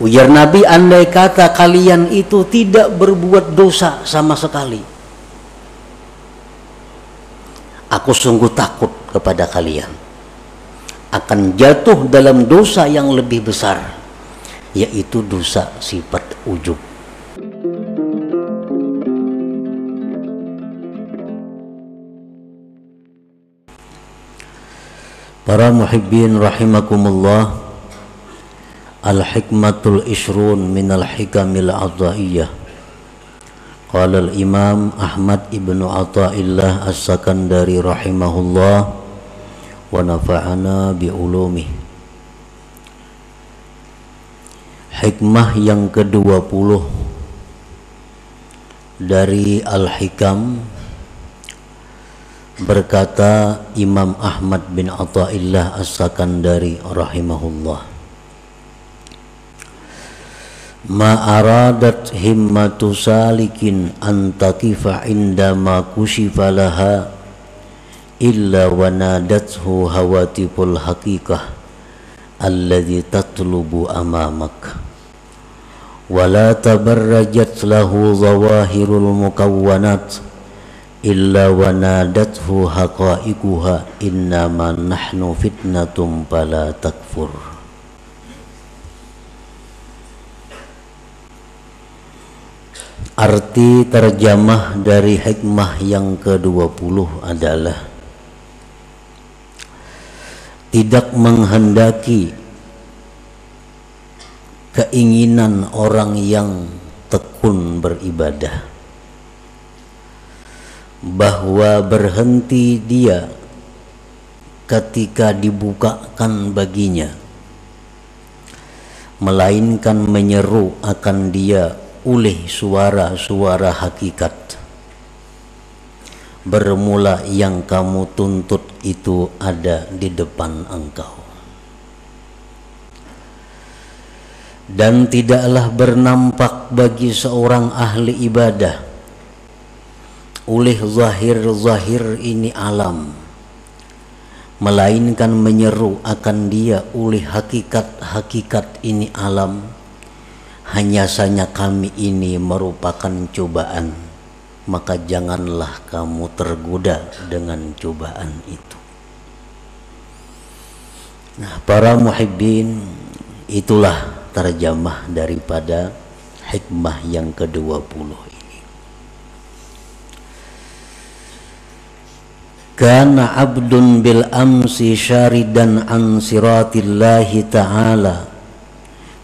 Ujar Nabi, andai kata kalian itu tidak berbuat dosa sama sekali, aku sungguh takut kepada kalian akan jatuh dalam dosa yang lebih besar, yaitu dosa sifat ujub. Para muhibbin rahimakumullah, al-hikmatul ishrun minal hikamil adzaiyah. Qala al-imam Ahmad ibnu Athaillah as-Sakandari rahimahullah wa nafa'ana bi ulumih. Hikmah yang ke-20 dari Al-Hikam, berkata Imam Ahmad bin Athaillah as-Sakandari rahimahullah, ma aradat himmatu salikin antakifa indama kushifa laha illa wa nadathu hawatiful haqiqah alladhi tatlubu amamak wa la tabarrajat lahu zawahirul mukawwanat illa wa nadathu haqa'iquha innama nahnu fitnatum fala takfur. Arti terjemah dari hikmah yang ke-20 adalah tidak menghendaki keinginan orang yang tekun beribadah bahwa berhenti dia ketika dibukakan baginya, melainkan menyeru akan dia oleh suara-suara hakikat. Bermula yang kamu tuntut itu ada di depan engkau. Dan tidaklah bernampak bagi seorang ahli ibadah oleh zahir-zahir ini alam, melainkan menyeru akan dia oleh hakikat-hakikat ini alam. Hanya saja kami ini merupakan cobaan, maka janganlah kamu tergoda dengan cobaan itu. Nah, para muhibbin, itulah terjemah daripada hikmah yang ke-20 ini. Kana abdun bil amsi syaridan an siratillahi ta'ala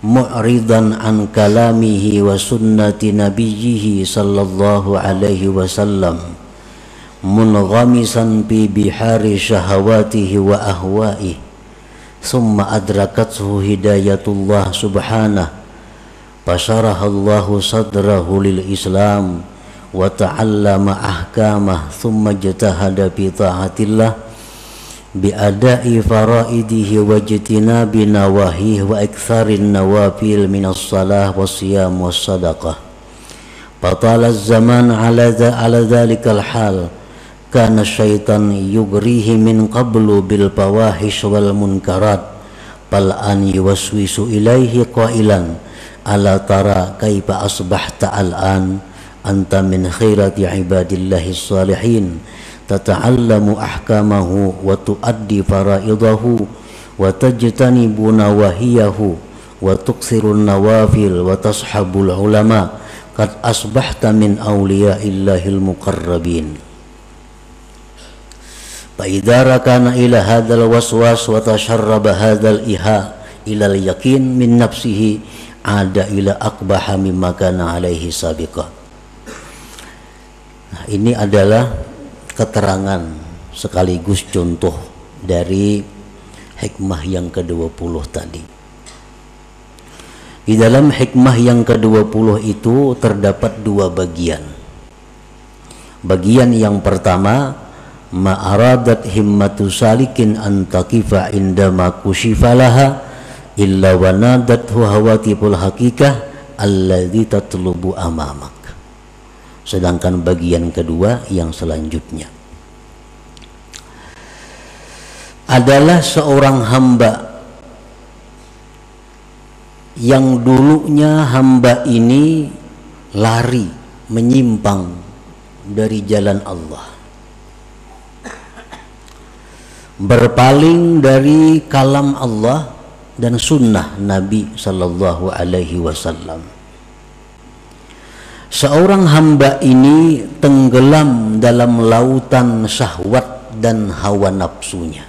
mu'ridan an kalamihi wa sunnati nabiyyihi sallallahu alaihi wasallam munghamisan bi bihari syahawatihi wa ahwa'ihi thumma adrakathu hidayatullah subhanahu fasyarahallahu sadrahu lil islam wa ta'allama ahkamah thumma jatahada bi ta'atillah bi'adai faraidihi wa jitinabi nawahihi wa iktharin nawafil minas salah wa siyam wa sadaqah. Fatala zaman ala dhalikal hal kana syaitan yugrihi min qablu bil fawahish wal munkarat bal an yuwaswisu ilaihi qailan ala tara kaifa asbahta al-an anta min khairati ibadillahi salihin tata'allamu ahkamahu wa tuaddi faraidahu wa tajtanibu nawahiyahu wa tuksirun nawafil wa tashabul ulama qad asbahta min awliyaillahil muqarrabin. Fa idza rakana ila hadzal waswas wa tasharraba hadzal iha ila al yaqin min nafsihi ada ila aqbaha mimma kana alaihi sabiqa. Nah, ini adalah keterangan sekaligus contoh dari hikmah yang ke-20 tadi. Di dalam hikmah yang ke-20 itu terdapat dua bagian. Bagian yang pertama, ma'aradat himmatu salikin antakifa indama kushifa laha illa wanadathu hawatiful haqiqah alladhi tatlubu amamak. Sedangkan bagian kedua yang selanjutnya adalah seorang hamba yang dulunya hamba ini lari, menyimpang dari jalan Allah, berpaling dari kalam Allah dan sunnah Nabi Sallallahu Alaihi Wasallam. Seorang hamba ini tenggelam dalam lautan syahwat dan hawa nafsunya.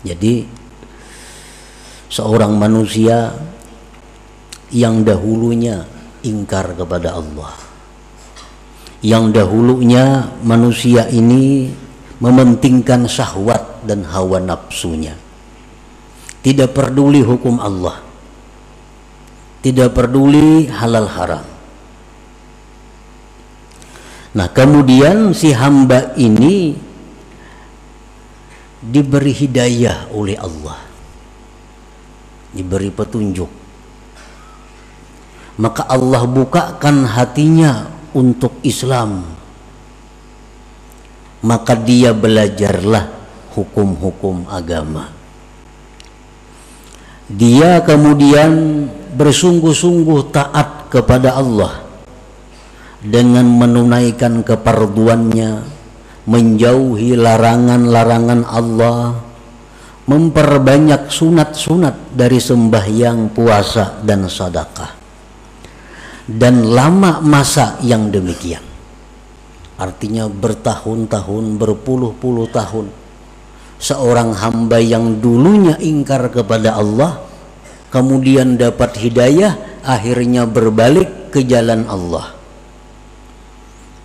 Jadi seorang manusia yang dahulunya ingkar kepada Allah, yang dahulunya manusia ini mementingkan syahwat dan hawa nafsunya, tidak peduli hukum Allah, tidak peduli halal haram. Nah, kemudian si hamba ini diberi hidayah oleh Allah, diberi petunjuk, maka Allah bukakan hatinya untuk Islam, maka dia belajarlah hukum-hukum agama. Dia kemudian bersungguh-sungguh taat kepada Allah dengan menunaikan keperduannya, menjauhi larangan-larangan Allah, memperbanyak sunat-sunat dari sembahyang, puasa, dan sedekah. Dan lama masa yang demikian, artinya bertahun-tahun, berpuluh-puluh tahun, seorang hamba yang dulunya ingkar kepada Allah kemudian dapat hidayah, akhirnya berbalik ke jalan Allah,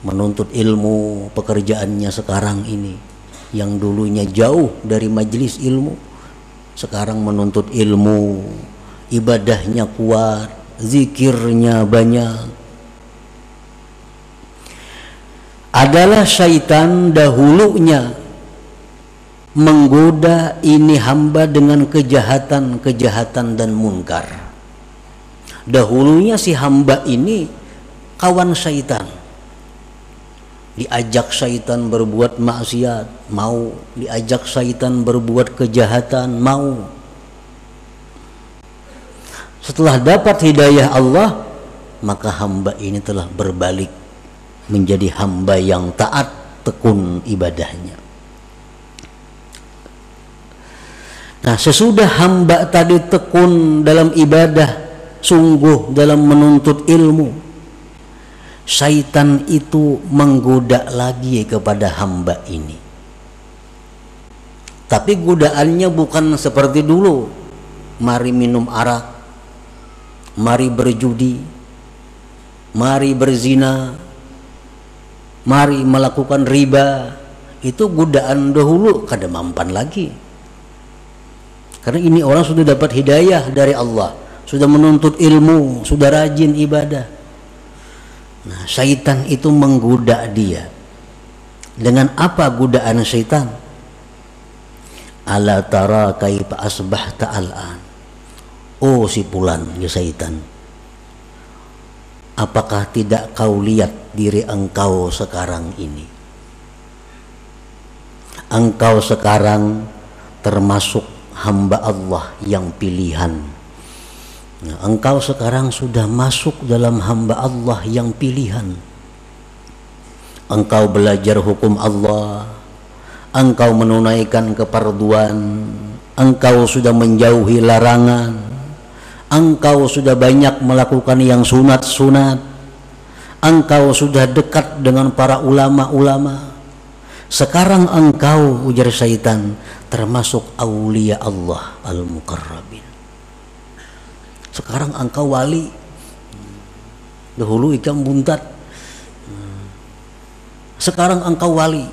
menuntut ilmu. Pekerjaannya sekarang ini, yang dulunya jauh dari majelis ilmu, sekarang menuntut ilmu, ibadahnya kuat, zikirnya banyak. Adalah syaitan dahulunya menggoda ini hamba dengan kejahatan-kejahatan dan munkar. Dahulunya si hamba ini kawan syaitan, diajak syaitan berbuat maksiat, mau. Diajak syaitan berbuat kejahatan, mau. Setelah dapat hidayah Allah, maka hamba ini telah berbalik menjadi hamba yang taat, tekun ibadahnya. Nah, sesudah hamba tadi tekun dalam ibadah, sungguh dalam menuntut ilmu, syaitan itu menggoda lagi kepada hamba ini. Tapi godaannya bukan seperti dulu, mari minum arak, mari berjudi, mari berzina, mari melakukan riba. Itu godaan dahulu, kada mampan lagi. Karena ini orang sudah dapat hidayah dari Allah, sudah menuntut ilmu, sudah rajin ibadah. Nah, syaitan itu menggoda dia. Dengan apa godaan syaitan? Ala tara kaifa asbahta al'an. Oh si fulan, ya syaitan, apakah tidak kau lihat diri engkau sekarang ini? Engkau sekarang termasuk hamba Allah yang pilihan. Nah, engkau sekarang sudah masuk dalam hamba Allah yang pilihan. Engkau belajar hukum Allah, engkau menunaikan keperduan, engkau sudah menjauhi larangan, engkau sudah banyak melakukan yang sunat-sunat, engkau sudah dekat dengan para ulama-ulama. Sekarang engkau, ujar syaitan, termasuk aulia Allah al-muqarrabin. Sekarang engkau wali, dahulu ikan buntat, sekarang engkau wali.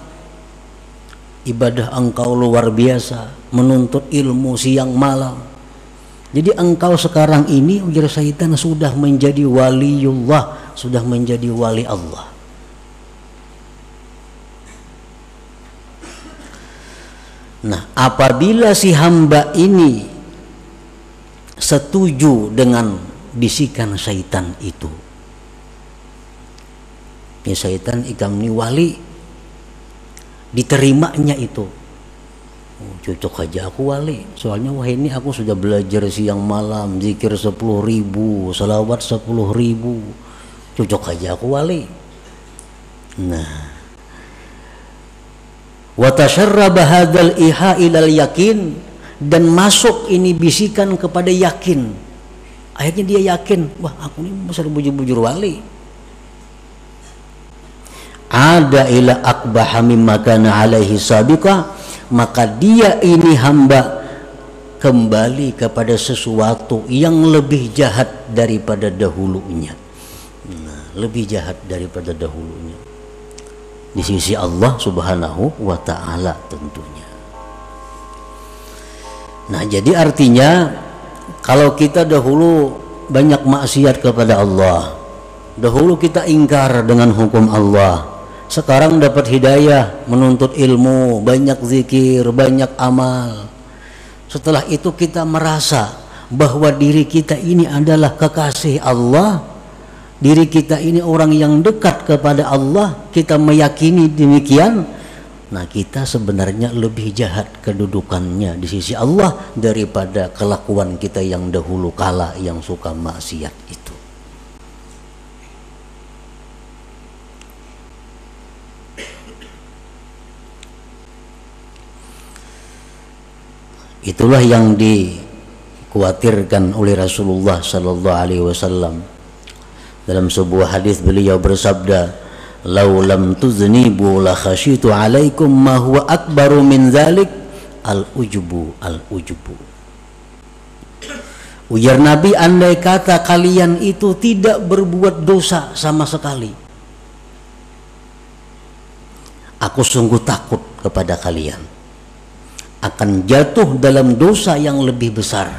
Ibadah engkau luar biasa, menuntut ilmu siang malam. Jadi engkau sekarang ini, ujar syaitan, sudah menjadi waliullah, sudah menjadi wali Allah. Nah, apabila si hamba ini setuju dengan bisikan syaitan itu, ya syaitan ikam ni wali, diterimanya itu, Oh, cocok aja aku wali, soalnya wah ini aku sudah belajar siang malam zikir 10.000, salawat 10.000, cocok aja aku wali. Nah, wa tasharraba hadzal iha ilal yakin, dan masuk ini bisikan kepada yakin. Akhirnya dia yakin, wah aku ini besar bujur-bujur wali. Ada ila akbaha mimma kana alaihi sabiqa, maka dia ini hamba kembali kepada sesuatu yang lebih jahat daripada dahulunya. Nah, lebih jahat daripada dahulunya di sisi Allah Subhanahu wa ta'ala tentunya. Nah, jadi artinya kalau kita dahulu banyak maksiat kepada Allah, dahulu kita ingkar dengan hukum Allah, sekarang dapat hidayah, menuntut ilmu, banyak zikir, banyak amal. Setelah itu kita merasa bahwa diri kita ini adalah kekasih Allah, diri kita ini orang yang dekat kepada Allah, kita meyakini demikian. Nah, kita sebenarnya lebih jahat kedudukannya di sisi Allah daripada kelakuan kita yang dahulu kala yang suka maksiat itu. Itulah yang dikhawatirkan oleh Rasulullah sallallahu alaihi wasallam. Dalam sebuah hadis beliau bersabda, "Lau lam tuznibu la khasyitu alaikum ma huwa akbaru min dzalik al-ujubu al-ujubu." Ujar Nabi, andai kata kalian itu tidak berbuat dosa sama sekali, aku sungguh takut kepada kalian akan jatuh dalam dosa yang lebih besar,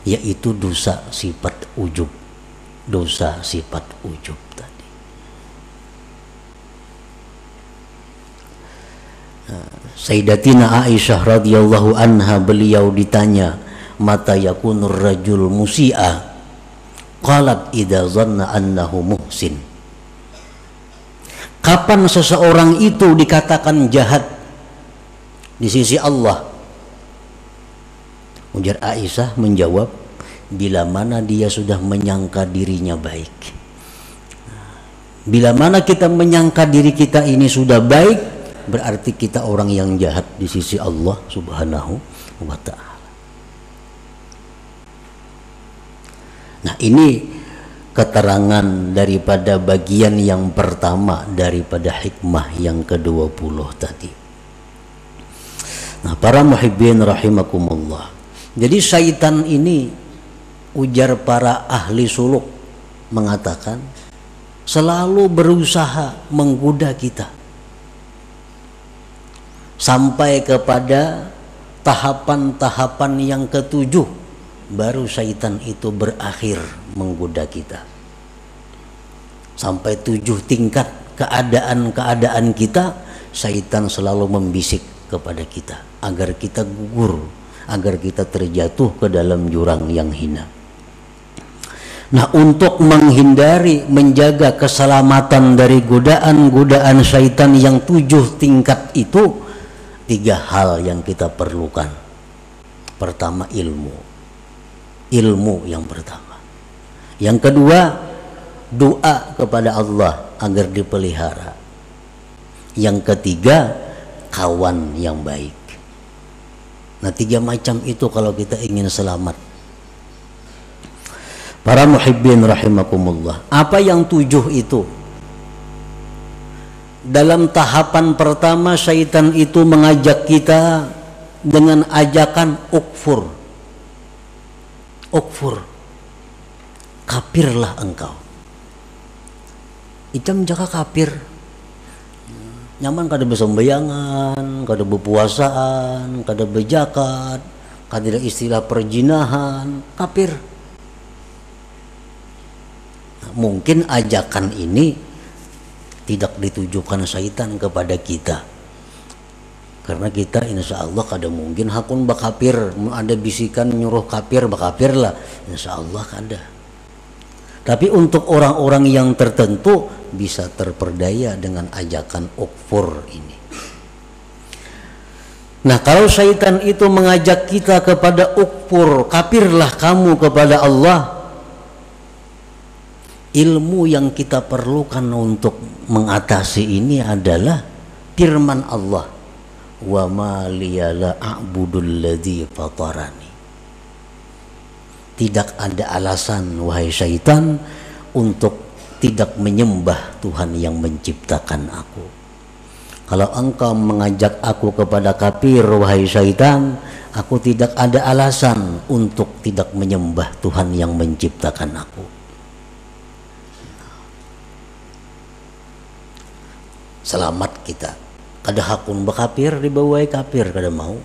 yaitu dosa sifat ujub. Dosa sifat ujub tadi. Sayyidatina Aisyah radhiyallahu anha, beliau ditanya, mata yakunur rajul musi'a? Qalat idza zanna annahu muhsin. Kapan seseorang itu dikatakan jahat di sisi Allah? Ujar Aisyah menjawab, bila mana dia sudah menyangka dirinya baik. Bila mana kita menyangka diri kita ini sudah baik, berarti kita orang yang jahat di sisi Allah Subhanahu wa ta'ala. Nah, ini keterangan daripada bagian yang pertama daripada hikmah yang ke-20 tadi. Nah, para muhibbin rahimakumullah, jadi syaitan ini, ujar para ahli suluk, mengatakan selalu berusaha menggoda kita sampai kepada tahapan-tahapan yang ke-7, baru syaitan itu berakhir menggoda kita. Sampai 7 tingkat keadaan-keadaan kita, syaitan selalu membisik kepada kita agar kita gugur, agar kita terjatuh ke dalam jurang yang hina. Nah, untuk menghindari, menjaga keselamatan dari godaan-godaan syaitan yang 7 tingkat itu, 3 hal yang kita perlukan. Pertama, ilmu. Ilmu yang pertama. Yang kedua, doa kepada Allah agar dipelihara. Yang ketiga, kawan yang baik. Nah, 3 macam itu kalau kita ingin selamat. Para muhibbin rahimakumullah, apa yang 7 itu? Dalam tahapan pertama, syaitan itu mengajak kita dengan ajakan ukfur. Ukfur, kafirlah engkau. Icam jaka kafir, nyaman kada besembayangan, kada berpuasaan, kada berzakat, kada istilah perjinahan, kafir. Mungkin ajakan ini tidak ditujukan syaitan kepada kita, karena kita insya Allah kada mungkin hakun bakapir, ada bisikan nyuruh kafir bakapir lah, insya Allah kada. Tapi untuk orang-orang yang tertentu bisa terperdaya dengan ajakan ukfur ini. Nah, kalau syaitan itu mengajak kita kepada ukfur, kafirlah kamu kepada Allah, ilmu yang kita perlukan untuk mengatasi ini adalah firman Allah, wa ma liya la a'budul ladzi fatarani. Tidak ada alasan wahai syaitan untuk tidak menyembah Tuhan yang menciptakan aku. Kalau engkau mengajak aku kepada kafir wahai syaitan, aku tidak ada alasan untuk tidak menyembah Tuhan yang menciptakan aku. Selamat kita. Kada hakun bekafir dibawai kafir kada mau.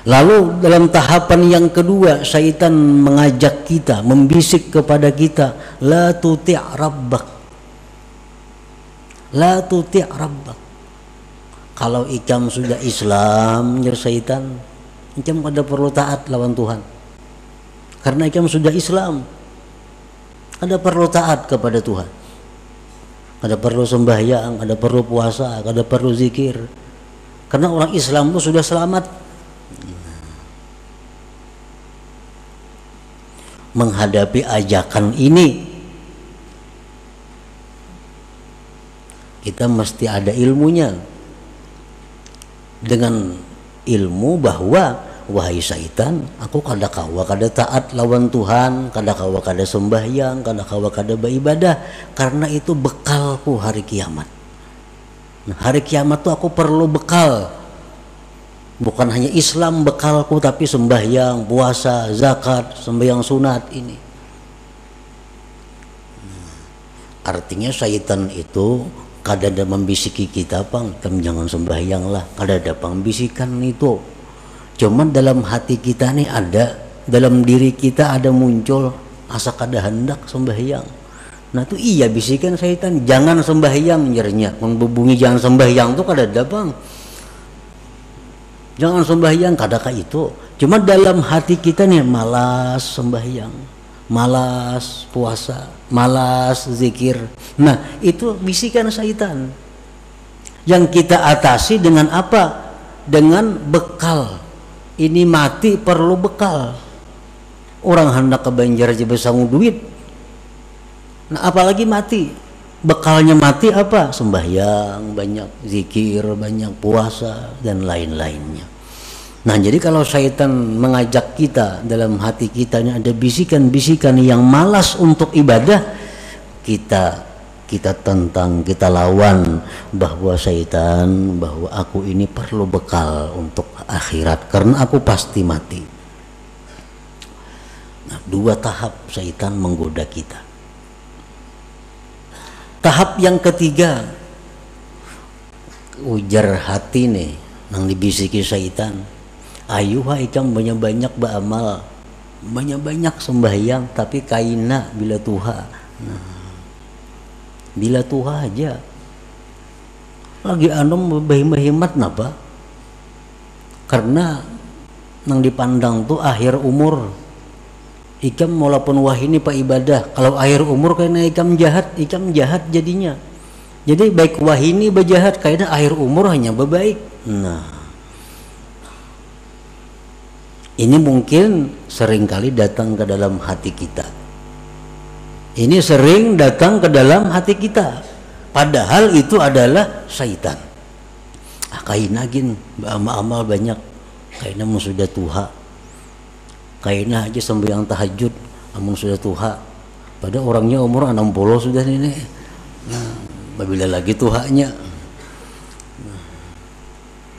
Lalu dalam tahapan yang kedua, syaitan mengajak kita, membisik kepada kita, la tuti' rabbak. La tuti' rabbak. Kalau ikam sudah Islam, ya syaitan, ikam kada perlu taat lawan Tuhan. Karena ikam sudah Islam, kada perlu taat kepada Tuhan. Kada perlu sembahyang, kada perlu puasa, kada perlu zikir. Karena orang Islam itu sudah selamat. Menghadapi ajakan ini, kita mesti ada ilmunya. Dengan ilmu bahwa wahai syaitan, aku kada kawa kada taat lawan Tuhan, kada kawa kada sembahyang, kada kawa kada beribadah, karena itu bekalku hari kiamat. Nah, hari kiamat tuh aku perlu bekal. Bukan hanya Islam bekalku, tapi sembahyang, puasa, zakat, sembahyang sunat ini. Artinya syaitan itu kada ada membisiki kita, pang, kamu jangan sembahyang lah, kada ada pembisikan itu. Cuman dalam hati kita nih ada, dalam diri kita ada muncul asa kada hendak sembahyang. Nah itu iya bisikan syaitan, jangan sembahyang nyernya, membubungi jangan sembahyang tuh kada ada, bang. Jangan sembahyang kadakah itu. Cuma dalam hati kita nih malas sembahyang, malas puasa, malas zikir. Nah itu bisikan syaitan yang kita atasi dengan apa? Dengan bekal. Ini mati perlu bekal. Orang hendak ke Banjar aja besangu duit. Nah apalagi mati. Bekalnya mati apa? Sembahyang banyak, zikir banyak, puasa dan lain-lainnya. Nah jadi kalau syaitan mengajak kita, dalam hati kita ini ada bisikan-bisikan yang malas untuk ibadah, kita tentang, kita lawan bahwa syaitan, bahwa aku ini perlu bekal untuk akhirat karena aku pasti mati. Nah, dua tahap syaitan menggoda kita. Tahap yang ketiga, ujar hati nih nang dibisiki syaitan, ayo ikam banyak-banyak beramal, banyak-banyak sembahyang, tapi kaina bila Tuha. Nah, bila Tuha aja lagi anom bahimat napa? Karena nang dipandang tuh akhir umur. Ikam walaupun wahini pak ibadah, kalau akhir umur kayaknya ikam jahat jadinya. Jadi baik wahini berjahat, kayaknya akhir umur hanya berbaik. Nah, ini mungkin seringkali datang ke dalam hati kita. Ini sering datang ke dalam hati kita. Padahal itu adalah syaitan. Kayaknya gin amal banyak, kayaknya mau sudah Tuha. Kayaknya aja sembahyang tahajud, amun sudah Tuha. Pada orangnya umur 60 sudah ini. Nah, bila lagi Tuhanya.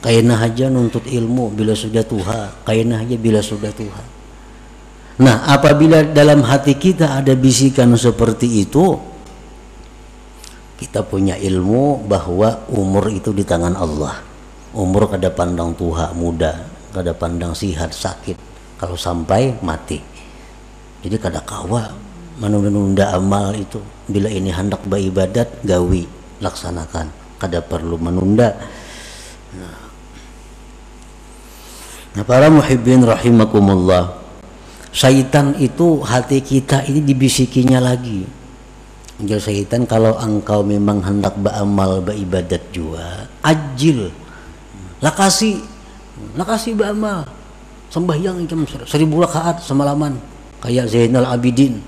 Kayaknya aja nuntut ilmu bila sudah Tuha. Kayaknya aja bila sudah Tuha. Nah, apabila dalam hati kita ada bisikan seperti itu, kita punya ilmu bahwa umur itu di tangan Allah. Umur kada pandang Tuha muda, kada pandang sihat sakit. Kalau sampai mati, jadi kada kawa menunda-nunda amal itu. Bila ini hendak beribadat, gawi laksanakan, kada perlu menunda. Nah para muhibbin rahimakumullah, syaitan itu hati kita ini dibisikinya lagi. Jadi syaitan, kalau engkau memang hendak beramal beribadat juga, ajil, Lakasi beramal sembahyang jam 1000 rakaat semalaman kayak Zainal Abidin,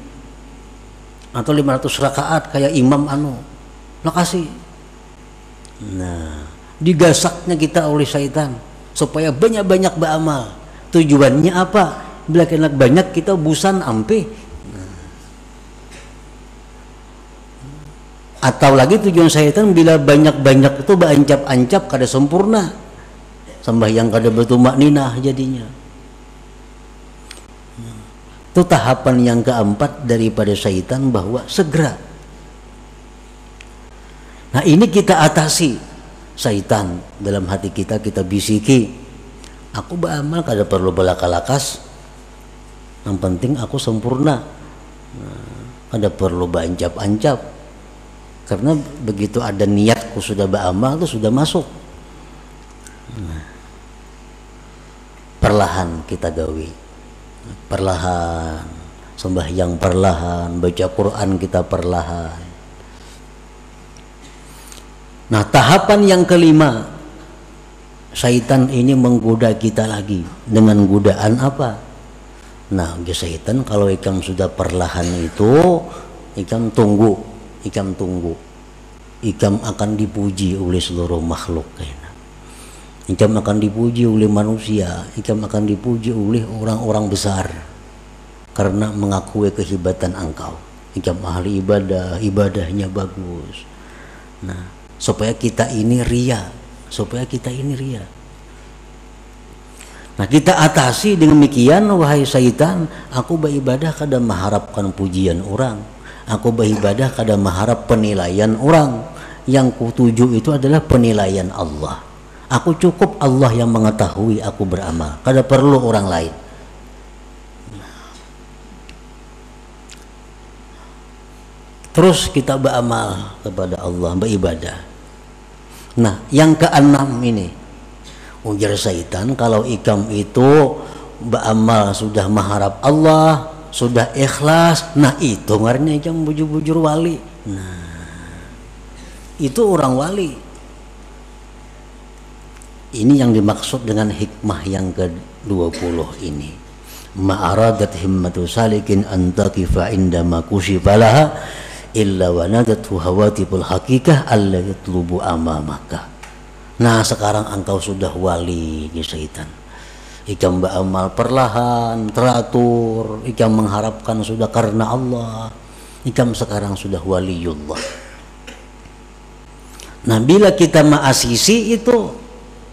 atau 500 rakaat kayak Imam lakasi. Nah, digasaknya kita oleh syaitan supaya banyak-banyak beramal. Tujuannya apa? Bila kena banyak kita busan ampe. Atau lagi tujuan syaitan bila banyak-banyak itu berancap-ancap kada sempurna, sembahyang kada bertumak ninah jadinya. Itu tahapan yang keempat daripada syaitan, bahwa segera. Nah, ini kita atasi syaitan dalam hati kita bisiki, aku beramal kada perlu belaka-lakas, yang penting aku sempurna, kada perlu berancap-ancap. Karena begitu ada niatku sudah beramal itu sudah masuk. Perlahan kita gawi, perlahan sembahyang, perlahan baca Quran kita perlahan. Nah, tahapan yang kelima, syaitan ini menggoda kita lagi dengan godaan apa? Nah, syaitan kalau ikam sudah perlahan itu, ikam tunggu, ikam akan dipuji oleh seluruh makhluk. Ikam akan dipuji oleh manusia, ikam akan dipuji oleh orang-orang besar karena mengakui kehebatan engkau. Ikam ahli ibadah, ibadahnya bagus. Nah, supaya kita ini ria. Nah, kita atasi dengan demikian, wahai syaitan, aku beribadah kada mengharapkan pujian orang, aku beribadah kada mengharap penilaian orang. Yang kutuju itu adalah penilaian Allah. Aku cukup Allah yang mengetahui aku beramal, kada perlu orang lain. Terus kita beramal kepada Allah, beribadah. Nah, yang keenam ini, ujar syaitan, kalau ikam itu beramal sudah mengharap Allah, sudah ikhlas, nah itu ngarannya ikam bujur-bujur wali. Nah, itu orang wali. Ini yang dimaksud dengan hikmah yang ke-20 ini. Ma'aradat himmatu salikin antaqifa indama kusifalaha illa wanadatu hawatibul hakikah alla yatlubu amamaka. Nah, sekarang engkau sudah wali ya syaitan. Ikam beramal perlahan, teratur, ikam mengharapkan sudah karena Allah. Ikam sekarang sudah waliullah. Nah, bila kita ma'asisi itu,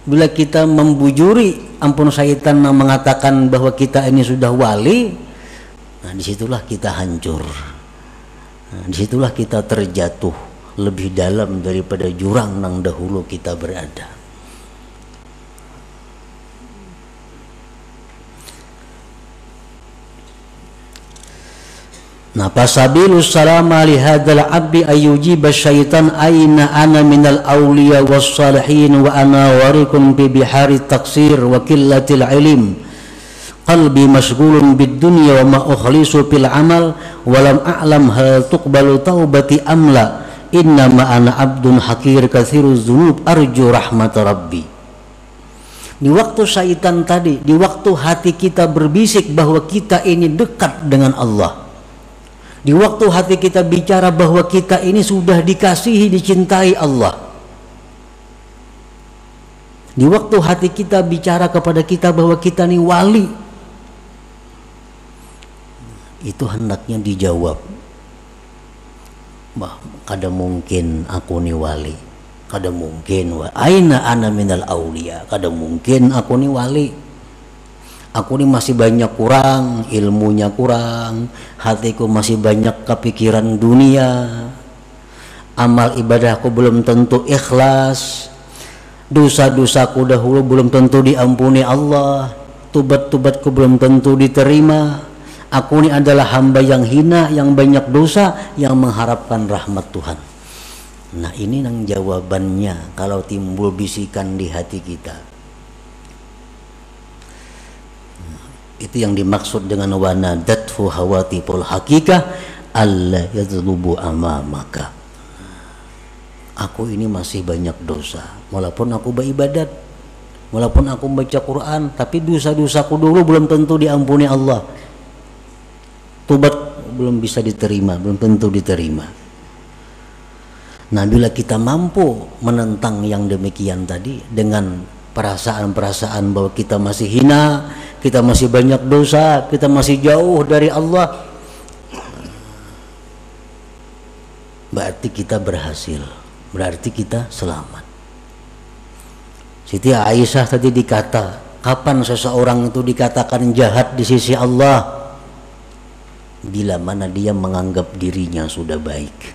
bila kita membujuri ampun syaitan yang mengatakan bahwa kita ini sudah wali, nah disitulah kita hancur. Nah, disitulah kita terjatuh lebih dalam daripada jurang yang dahulu kita berada. Nah, fasabilu salama li hadzal abdi ayyujiba syaitan aina ana minal awliya was salihin wa ana warikun bi bihari taksir wa qillatil ilm qalbi mashghulun bid dunya wa ma ukhlisu fil amal wa lam a'lam hal tuqbalu taubati amla inna ma ana abdun hakir katsiruz dzunub arju rahmat rabbi. Di waktu syaitan tadi, di waktu hati kita berbisik bahwa kita ini dekat dengan Allah, di waktu hati kita bicara bahwa kita ini sudah dikasihi, dicintai Allah, di waktu hati kita bicara kepada kita bahwa kita ini wali, itu hendaknya dijawab, bah, kada mungkin aku ini wali, kada mungkin aina ana minal aulia, kada mungkin aku ini wali. Aku ini masih banyak kurang, ilmunya kurang, hatiku masih banyak kepikiran dunia, amal ibadahku belum tentu ikhlas, dosa-dosaku dahulu belum tentu diampuni Allah, tubat-tubatku belum tentu diterima. Aku ini adalah hamba yang hina, yang banyak dosa, yang mengharapkan rahmat Tuhan. Nah, ini yang jawabannya kalau timbul bisikan di hati kita. Itu yang dimaksud dengan wanadathu hawatibul hakikah alla yadlubu amamaka. Aku ini masih banyak dosa walaupun aku beribadat, Walaupun aku baca Quran, tapi dosa-dosaku dulu belum tentu diampuni Allah. Tobat belum bisa diterima, belum tentu diterima. Nah, bila kita mampu menentang yang demikian tadi dengan perasaan-perasaan bahwa kita masih hina, kita masih banyak dosa, kita masih jauh dari Allah, berarti kita berhasil, berarti kita selamat. Siti Aisyah tadi dikata, kapan seseorang itu dikatakan jahat di sisi Allah? Bila mana dia menganggap dirinya sudah baik.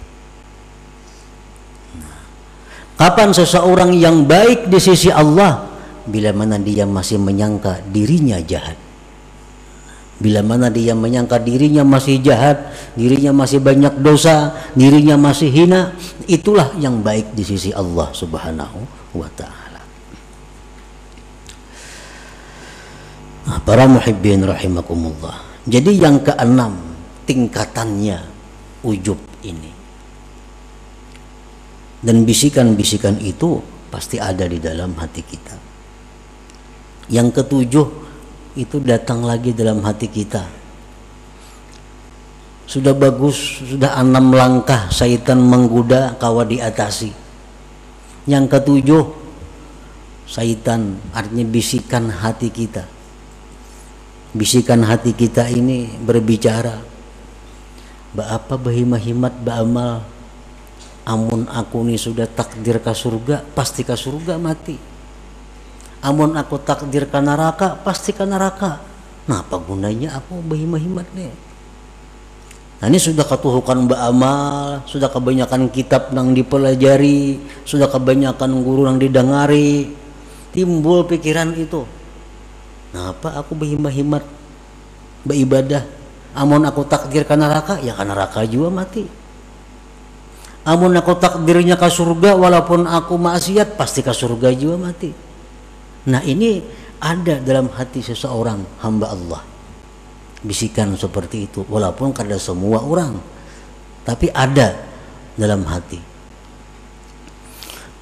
Kapan seseorang yang baik di sisi Allah? Bila mana dia masih menyangka dirinya jahat. Bila mana dia menyangka dirinya masih jahat, dirinya masih banyak dosa, dirinya masih hina, itulah yang baik di sisi Allah Subhanahu wa ta'ala. Nah, para muhibbin rahimakumullah. Jadi yang keenam tingkatannya ujub ini. Dan bisikan-bisikan itu pasti ada di dalam hati kita. Yang ketujuh itu datang lagi dalam hati kita. Sudah bagus, sudah 6 langkah syaitan menggoda kawa diatasi. Yang ketujuh, syaitan artinya bisikan hati kita. Bisikan hati kita ini berbicara, apa bahimahimat ba'amal, amun aku ini sudah takdir ke surga, pasti ke surga mati. Amun aku takdir ke neraka, pasti ke neraka. Nah, apa gunanya aku bahimahimat nih? Nah, ini sudah ketuhukan ba'amal, sudah kebanyakan kitab yang dipelajari, sudah kebanyakan guru yang didengari, timbul pikiran itu. Nah, apa aku berhimat-himat beribadah, amun aku takdir ke neraka, ya ke neraka juga mati. Amun aku takdirnya ke surga, walaupun aku maksiat, pasti ke surga juga mati. Nah, ini ada dalam hati seseorang hamba Allah, bisikan seperti itu, walaupun kada semua orang, tapi ada dalam hati.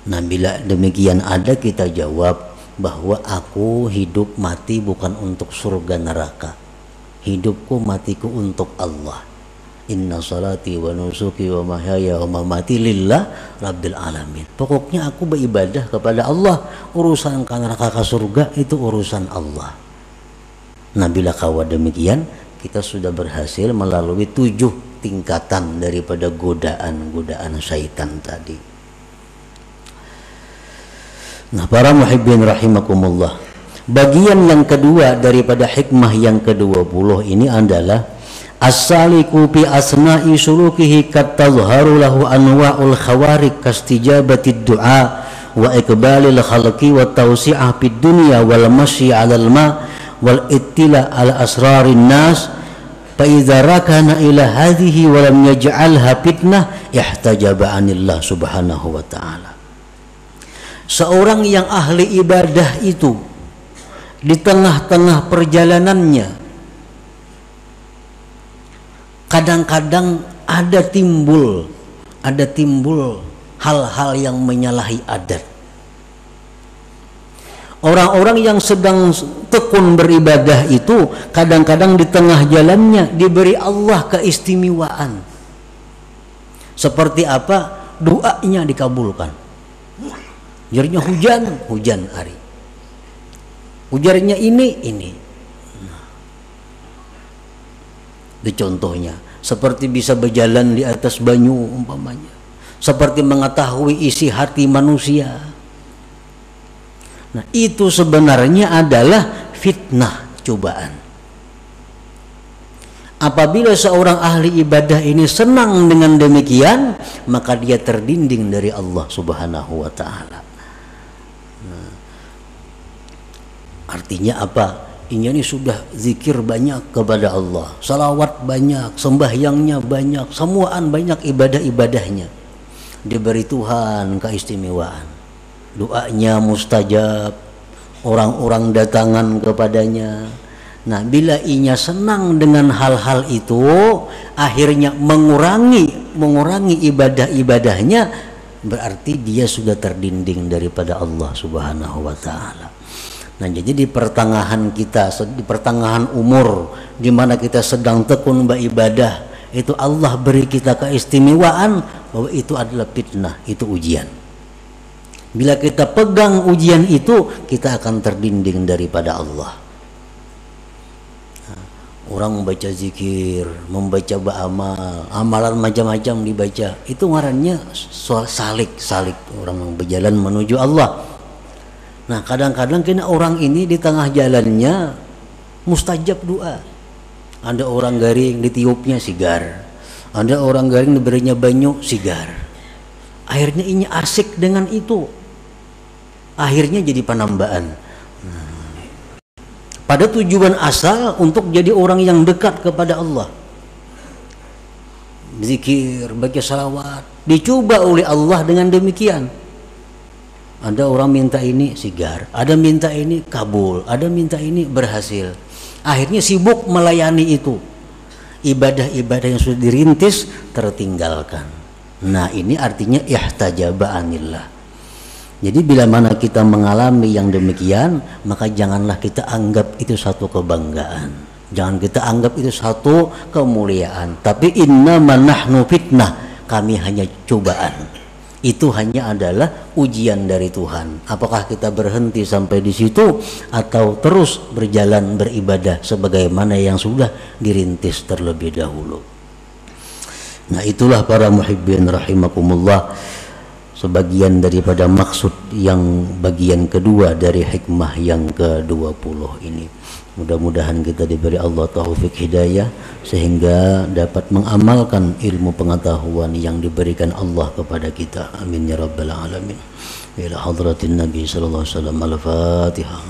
Nah, bila demikian ada, kita jawab bahwa aku hidup mati bukan untuk surga neraka. Hidupku matiku untuk Allah. Inna salati wa nusuki wa mahyaya wa mamati lillah rabbil alamin. Pokoknya aku beribadah kepada Allah. Urusan ke neraka ke surga itu urusan Allah. Nah, bila kawa demikian, kita sudah berhasil melalui 7 tingkatan daripada godaan-godaan syaitan tadi. Nah, para muhibbin rahimakumullah, bagian yang kedua daripada hikmah yang ke-20 ini adalah as-saliku fi asna'i sulukihi katazharu lahu anwa'ul khawarik kastijabatid du'a wa iqbalil khalqi wa tawsi'ah fid dunya wal masyi 'alal ma wal ittila' ala asrarin nas fa idza rakana ila hadhihi wa lam yaj'alha fitnah ihtajaba 'anillah subhanahu wa ta'ala. Seorang yang ahli ibadah itu di tengah-tengah perjalanannya kadang-kadang ada timbul hal-hal yang menyalahi adat. Orang-orang yang sedang tekun beribadah itu kadang-kadang di tengah jalannya diberi Allah keistimewaan. Seperti apa? Doanya dikabulkan. Ujarnya hujan hari. Ujarnya ini. Nah, itu contohnya. Seperti bisa berjalan di atas banyu umpamanya. Seperti mengetahui isi hati manusia. Nah, itu sebenarnya adalah fitnah, cobaan. Apabila seorang ahli ibadah ini senang dengan demikian, maka dia terdinding dari Allah Subhanahu wa ta'ala. Artinya apa? Ini sudah zikir banyak kepada Allah, salawat banyak, sembahyangnya banyak, semuaan banyak ibadah-ibadahnya. Diberi Tuhan keistimewaan. Doanya mustajab, orang-orang datangan kepadanya. Nah, bila inya senang dengan hal-hal itu, akhirnya mengurangi ibadah-ibadahnya, berarti dia sudah terdinding daripada Allah Subhanahu wa ta'ala. Nah, jadi di pertengahan kita, di pertengahan umur, di mana kita sedang tekun beribadah, itu Allah beri kita keistimewaan bahwa itu adalah fitnah, itu ujian. Bila kita pegang ujian itu, kita akan terdinding daripada Allah. Orang membaca zikir, membaca beramal, amalan macam-macam dibaca, itu ngarannya salik, orang berjalan menuju Allah. Nah, kadang-kadang kena orang ini di tengah jalannya mustajab doa. Ada orang garing ditiupnya sigar, ada orang garing diberinya banyu sigar. Akhirnya ini asik dengan itu, akhirnya jadi penambaan. Pada tujuan asal untuk jadi orang yang dekat kepada Allah, zikir, baca salawat, dicoba oleh Allah dengan demikian. Ada orang minta ini sigar, ada minta ini kabul, ada minta ini berhasil. Akhirnya sibuk melayani itu. Ibadah-ibadah yang sudah dirintis tertinggalkan. Nah, ini artinya ihtajaba anillah. Jadi bila mana kita mengalami yang demikian, maka janganlah kita anggap itu satu kebanggaan. Jangan kita anggap itu satu kemuliaan. Tapi innama nahnu fitnah, kami hanya cobaan. Itu hanya adalah ujian dari Tuhan. Apakah kita berhenti sampai di situ atau terus berjalan beribadah sebagaimana yang sudah dirintis terlebih dahulu. Nah, itulah para muhibbin rahimakumullah, sebagian daripada maksud yang bagian kedua dari hikmah yang ke-20 ini. Mudah-mudahan kita diberi Allah taufik hidayah sehingga dapat mengamalkan ilmu pengetahuan yang diberikan Allah kepada kita. Amin ya rabbal alamin. Ila hadratin Nabi sallallahu alaihi wasallam. Al-Fatihah.